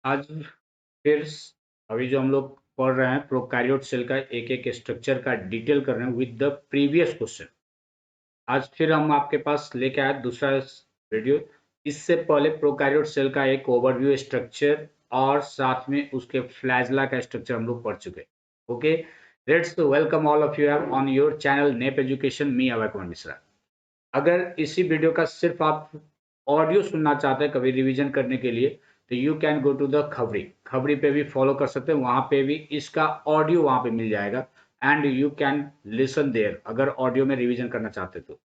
आज फिर अभी जो हम लोग पढ़ रहे हैं प्रोकैरियोट सेल का एक एक स्ट्रक्चर का डिटेल कर रहे हैं विद द प्रीवियस क्वेश्चन। आज फिर हम आपके पास लेके आए दूसरा वीडियो। इससे पहले प्रोकैरियोट सेल का एक ओवरव्यू स्ट्रक्चर और साथ में उसके फ्लैजला का स्ट्रक्चर हम लोग पढ़ चुके। Okay, let's welcome all of you on your channel NEP education, मी अभय कुमार मिश्रा। अगर इसी वीडियो का सिर्फ आप ऑडियो सुनना चाहते हैं कभी रिवीजन करने के लिए, तो you can go to the Khabri. Khabri पे भी फॉलो कर सकते हैं, वहां पे भी इसका ऑडियो वहां पे मिल जाएगा and you can listen there अगर ऑडियो में रिवीजन करना चाहते तो।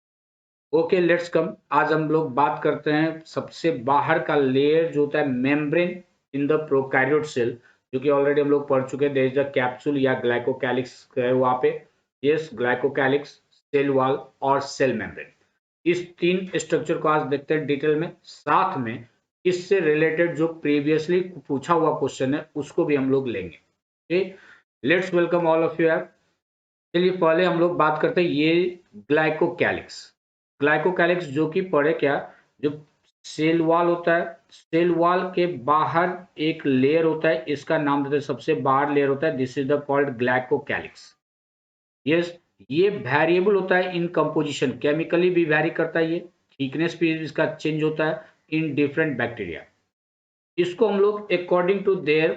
Okay, let's come. आज हम लोग बात करते हैं सबसे बाहर का लेयर जो होता है membrane in the prokaryote cell, जो कि ऑलरेडी हम लोग पढ़ चुके हैं। देयर इज द कैप्सूल या ग्लाइकोकैलिक्स है वहां पे। यस, ग्लाइकोकैलिक्स, सेल वॉल और सेल मेम्ब्रेन। इस तीन स्ट्रक्चर को आज देखते हैं डिटेल में, साथ में इससे रिलेटेड जो प्रीवियसली पूछा हुआ क्वेश्चन है उसको भी हम लोग लेंगे। Okay, let's welcome all of you. चलिए पहले हम लोग बात करते हैं ये ग्लाइकोकैलिक्स। ग्लाइकोकैलिक्स जो कि पढ़े क्या, जो सेल वॉल होता है, सेल वॉल के बाहर एक लेयर होता है, इसका नाम देते हैं सबसे बाहर लेयर होता है, this is the called glycocalyx. Yes, ये वेरिएबल होता है इन कंपोजिशन, केमिकली भी वेरी करता है, ये थिकनेस भी इसका चेंज होता है इन डिफरेंट बैक्टीरिया। इसको हम लोग अकॉर्डिंग टू देयर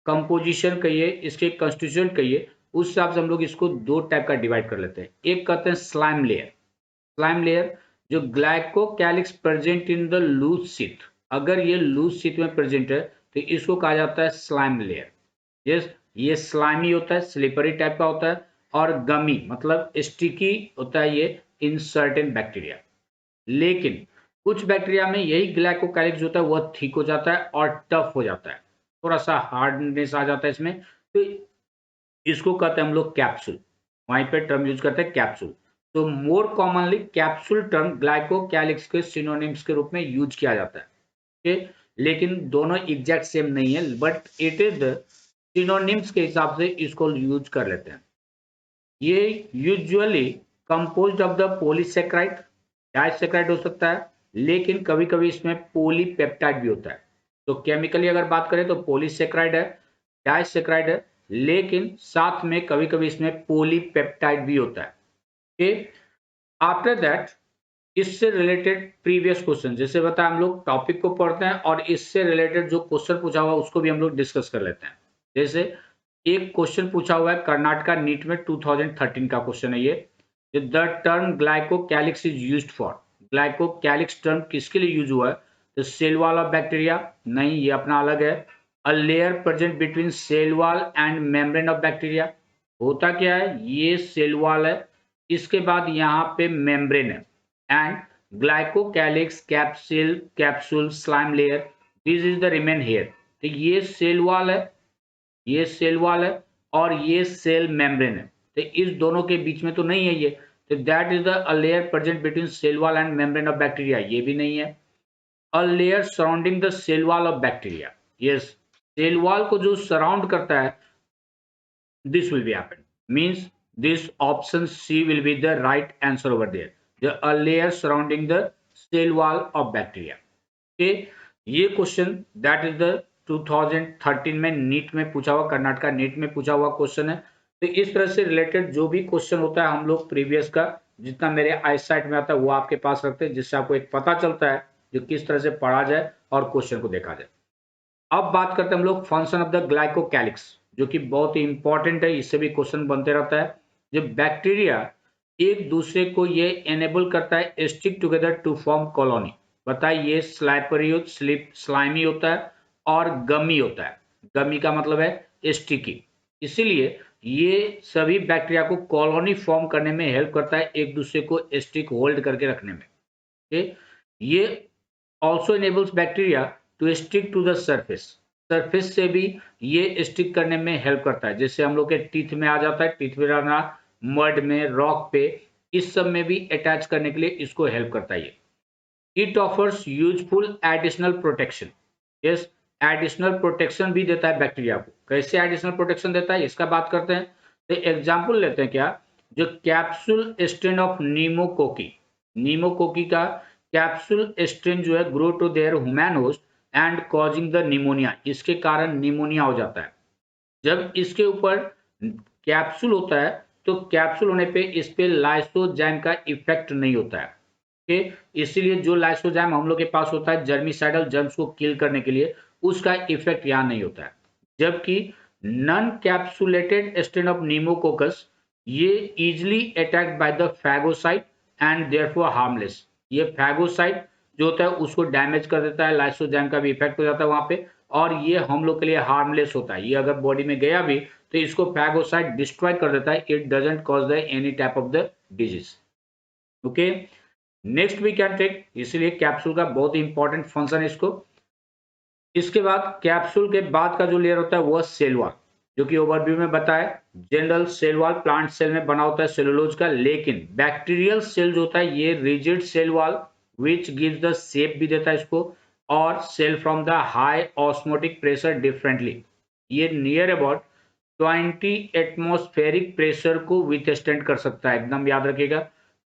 कंपोजिशन कहिए, इसके कंस्टिट्यूएंट कहिए, उस हिसाब से हम लोग इसको दो टाइप का डिवाइड कर लेते हैं। एक कहते हैं स्लाइम लेयर। स्लाइम लेयर जो glycocalyx present in the loose sheath, अगर ये लूज शीथ में प्रेजेंट है तो इसको कहा जाता है स्लाइम लेयर। यस, ये स्लाइमी होता है, स्लिपरी टाइप का होता है, और गमी मतलब स्टिकी होता है ये इन सर्टेन बैक्टीरिया। लेकिन कुछ बैक्टीरिया में यही ग्लाइकोकैलिक्स होता है वह ठीक हो जाता है और टफ हो जाता है, थोड़ा सा हार्डनेस आ जाता है इसमें, तो इसको कहते हैं हम लोग कैप्सूल। वहीं पे टर्म यूज करते हैं कैप्सूल। तो more commonly capsule term glycocalyx के सिनोनिम्स के रूप में यूज किया जाता है। ओके, लेकिन दोनों एग्जैक्ट सेम नहीं है, but it is the synonyms के हिसाब से इसको यूज कर लेते हैं। ये usually composed of the polysaccharide, disaccharide हो सकता है, लेकिन कभी कभी इसमें पॉलीपेप्टाइड भी होता है। तो केमिकली अगर बात करें तो पॉलीसेक्राइड है, डाइसेक्राइड है, लेकिन साथ में कभी कभी इसमें पॉलीपेप्टाइड भी होता है। ओके, आफ्टर दैट इससे रिलेटेड प्रीवियस क्वेश्चन, जैसे बताया हम लोग टॉपिक को पढ़ते हैं और इससे रिलेटेड जो क्वेश्चन पूछा हुआ उसको भी हम लोग डिस्कस कर लेते हैं। जैसे एक क्वेश्चन पूछा हुआ है कर्नाटका नीट में, 2013 का क्वेश्चन है ये। The term glycocalyx is used for. Glycocalyx term किसके लिए यूज हुआ है? तो सेल वॉल ऑफ बैक्टीरिया नहीं, ये अपना अलग है। A layer present between cell wall and membrane of bacteria, होता क्या है, ये सेल वॉल है, इसके बाद यहाँ पे मेम्ब्रेन है, and glycocalyx capsule capsule slime layer, this is the remain here. तो ये सेल वॉल है, ये सेल वॉल है, और ये सेल मेम्ब्रेन है। तो इस दोनों के बीच में तो नहीं है ये, तो that is the layer present between cell wall and membrane of bacteria, ये भी नहीं है। A layer surrounding the cell wall of bacteria, yes, cell wall को जो सराउंड करता है, this will be happen, means this option C will be the right answer over there, the a layer surrounding the cell wall of bacteria. Okay, ये question that is the 2013 में NEET में पूछा हुआ, Karnataka NEET में पूछा हुआ question है। तो इस तरह से रिलेटेड जो भी क्वेश्चन होता है हम लोग प्रीवियस का जितना मेरे आई साइट में आता है वो आपके पास रखते हैं, जिससे आपको एक पता चलता है जो किस तरह से पढ़ा जाए और क्वेश्चन को देखा जाए। अब बात करते हैं हम लोग फंक्शन ऑफ द ग्लाइकोकैलिक्स, जो कि बहुत ही इंपॉर्टेंट है, इससे भी क्वेश्चन बनते रहता है। जब बैक्टीरिया एक दूसरे को ये एनेबल करता है stick together to form colony, बताइए ये स्लाइपरी स्लिप स्लाइमी होता है और गमी होता है। गमी का मतलब है स्टिकी, इसीलिए ये सभी बैक्टीरिया को कॉलोनी फॉर्म करने में हेल्प करता है, एक दूसरे को स्टिक होल्ड करके रखने में। ओके, ये also enables bacteria to stick to the surface, surface से भी ये स्टिक करने में हेल्प करता है, जैसे हम लोग के टीथ में आ जाता है, टीथ में रहना, मड में, रॉक पे, इस सब में भी अटैच करने के लिए इसको हेल्प करता है। It offers useful additional protection, yes, additional protection भी देता है बैक्टीरिया को। कैसे एडिशनल प्रोटेक्शन देता है इसका बात करते हैं। तो एग्जाम्पल लेते हैं क्या, जो capsule strain of pneumococci, pneumococci का कैप्सूल स्ट्रेन जो है grow to their human host and causing the pneumonia, इसके कारण निमोनिया हो जाता है। जब इसके ऊपर कैप्सूल होता है तो कैप्सूल होने पे इस पे लाइसोजाइम का इफेक्ट नहीं होता है। ओके, इसीलिए जो लाइसोजाइम हम लोग के पास होता है जर्मिसाइडल जर्म्स को किल करने के लिए, उसका इफेक्ट यहाँ नहीं होता है। जबकि नॉन कैप्सुलेटेड स्ट्रेन ऑफ निमोकोकस ये easily attacked by the phagocyte and therefore harmless. ये फैगोसाइट जो होता है उसको डैमेज कर देता है, लाइसोजाइम का भी इफेक्ट हो जाता है वहां पे, और ये हम लोग के लिए हार्मलेस होता है। ये अगर बॉडी में गया भी तो इसको फैगोसाइट डिस्ट्रॉय कर देता है, it doesn't cause the any type of the disease. Okay, next we can take, इसलिए कैप्सूल का बहुत ही इंपॉर्टेंट फंक्शन है इसको। इसके बाद कैप्सूल के बाद का जो लेयर होता है वह सेल वॉल, जो कि ओवरव्यू में बताया general cell wall plant cell में बना होता है सेलुलोज का, लेकिन बैक्टीरियल सेल जो होता है ये rigid cell wall which gives the shape भी देता है इसको, और cell from the high osmotic pressure differently. ये नियर अबाउट 20 एटमॉस्फेरिक प्रेशर को विथस्टैंड कर सकता है, एकदम याद रखिएगा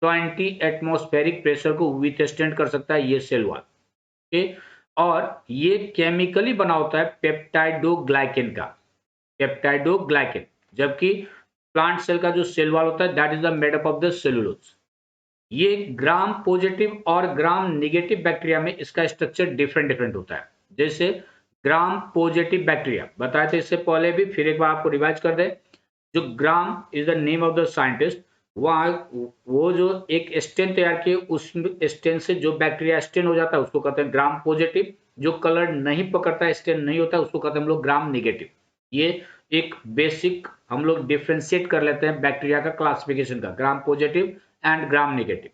20 एटमॉस्फेरिक प्रेशर को विथस्टैंड कर सकता है ये सेल वॉल। ओके, और ये केमिकली बना होता है पेप्टाइडोग्लाइकेन का, पेप्टाइडोग्लाइकेन, जबकि प्लांट सेल का जो सेल वॉल होता है that is the made up of the cellulose. ये ग्राम पॉजिटिव और ग्राम निगेटिव बैक्टीरिया में इसका स्ट्रक्चर डिफरेंट डिफरेंट होता है। जैसे ग्राम पॉजिटिव बैक्टीरिया बताए थे इससे पहले भी, फिर एक बार आपको रिवाइज कर दे। जो gram is the name of the scientist, वहाँ वो जो एक स्टेन तैयार किए, उस स्टेन से जो बैक्टीरिया स्टेन हो जाता है उसको कहते हैं ग्राम पॉजिटिव। जो कलर नहीं पकड़ता है, स्टेन नहीं होता है, उसको कहते हैं हम लोग ग्राम निगेटिव। ये एक बेसिक हम लोग डिफ्रेंशिएट कर लेते हैं बैक्टीरिया का क्लासिफिकेशन का, gram positive and gram negative.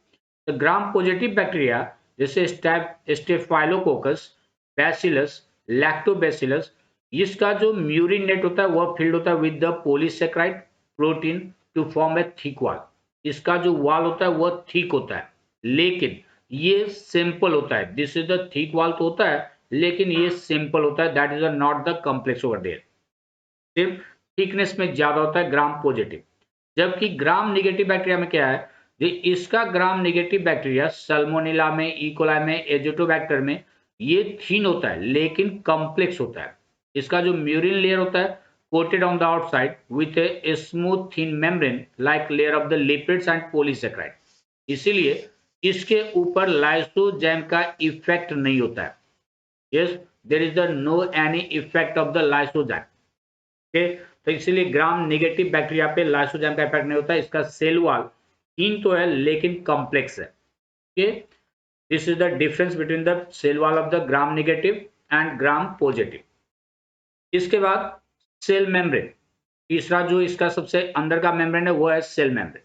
तो ग्राम पॉजिटिव बैक्टीरिया जैसे स्टेफाइलोकोकस, बैसिलस, लैक्टोबैसिलस, इसका जो म्यूरिन नेट होता है वह फिल्ड होता है with the polysaccharide protein to form a thick wall. इसका जो वॉल होता है वह थिक होता है, लेकिन ये सिंपल होता है। This is the thick wall तो होता है, लेकिन ये सिंपल होता है, that is not the complex over there. सिर्फ थिकनेस में ज्यादा होता है ग्राम पॉजिटिव। जबकि ग्राम निगेटिव बैक्टीरिया में क्या है, इसका ग्राम निगेटिव बैक्टीरिया सल्मोनेला में, इकोलाई में, एजोटोबैक्टर में ये थीन होता है लेकिन कॉम्प्लेक्स होता है। इसका जो म्यूरिन लेयर होता है coated on the outside with a smooth thin membrane like layer of the lipids and polysaccharide. इसीलिए इसके ऊपर लाइसोजाइम का इफेक्ट नहीं होता है। Yes, there is the no any effect of the lysozyme. Okay, तो इसीलिए ग्राम नेगेटिव बैक्टीरिया पे लाइसोजाइम का इफेक्ट नहीं होता है। इसका सेल वॉल थीन तो है लेकिन कॉम्प्लेक्स है। Okay, this is the difference between the cell wall of the gram negative and gram positive. इसके बाद सेल मेम्ब्रेन, तीसरा जो इसका सबसे अंदर का मेम्ब्रेन है वो है cell membrane.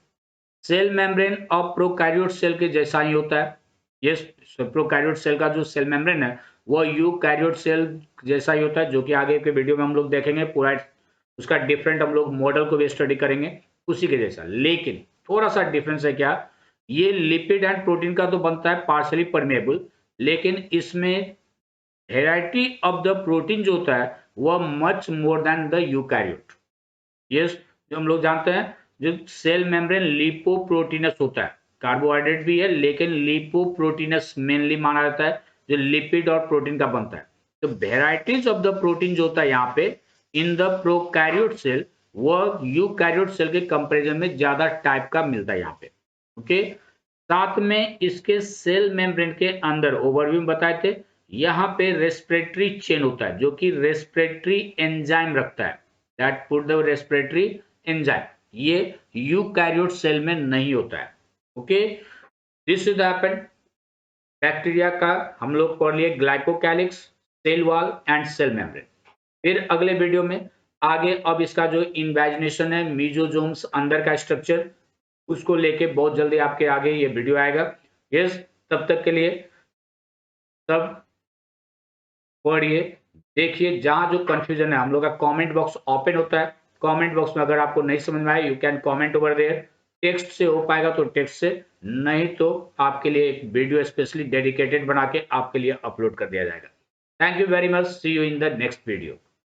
Cell membrane of prokaryote cell के जैसा ही होता है। ये प्रोकैरियोट सेल का जो सेल मेम्ब्रेन है वो यूकैरियोट सेल जैसा ही होता है, जो कि आगे के वीडियो में हम लोग देखेंगे पूरा उसका डिफरेंट हम लोग मॉडल को भी स्टडी करेंगे उसी के जैसा। लेकिन थोड़ा सा डिफरेंस है क्या, ये लिपिड एंड प्रोटीन का तो बनता है पार्शली परमेबल, लेकिन इसमें वेराइटी ऑफ द प्रोटीन जो होता है वह much more than the eukaryote. Yes, जो हम लोग जानते हैं जो सेल मेम्ब्रेन लिपोप्रोटीनस होता है, कार्बोहाइड्रेट भी है लेकिन लिपोप्रोटीनस मेनली माना जाता है, जो लिपिड और प्रोटीन का बनता है। तो वेराइटीज ऑफ द प्रोटीन जो होता है यहाँ पे इन द प्रोकैरियोट सेल, वो यूकैरियोट सेल के कंपैरिजन में ज्यादा टाइप का मिलता है यहाँ पे। ओके, साथ में इसके सेल मेम्ब्रेन के अंदर ओवरव्यू में बताए थे, यहाँ पे रेस्पिरेटरी चेन होता है जो कि रेस्पिरेटरी एंजाइम रखता है, that put the respiratory enzyme. ये यूकैरियोट सेल में नहीं होता है। Okay, this is happen bacteria का हम लोग पढ़ लिए glycocalyx, cell wall and cell membrane. फिर अगले वीडियो में आगे अब इसका जो इन्वेजिनेशन है, मीजोजोम्स अंदर का स्ट्रक्चर, उसको लेके बहुत जल्दी आपके आगे ये वीडियो आएगा। यस, तब तक के लिए सब पढ़िए, देखिए, जहां जो कंफ्यूजन है हम लोग का कमेंट बॉक्स ओपन होता है। कमेंट बॉक्स में अगर आपको नहीं समझ में आए you can comment over there. Text से हो पाएगा तो टेक्स्ट से, नहीं तो आपके लिए एक वीडियो स्पेशली डेडिकेटेड बना के आपके लिए अपलोड कर दिया जाएगा। Thank you very much, see you in the next video.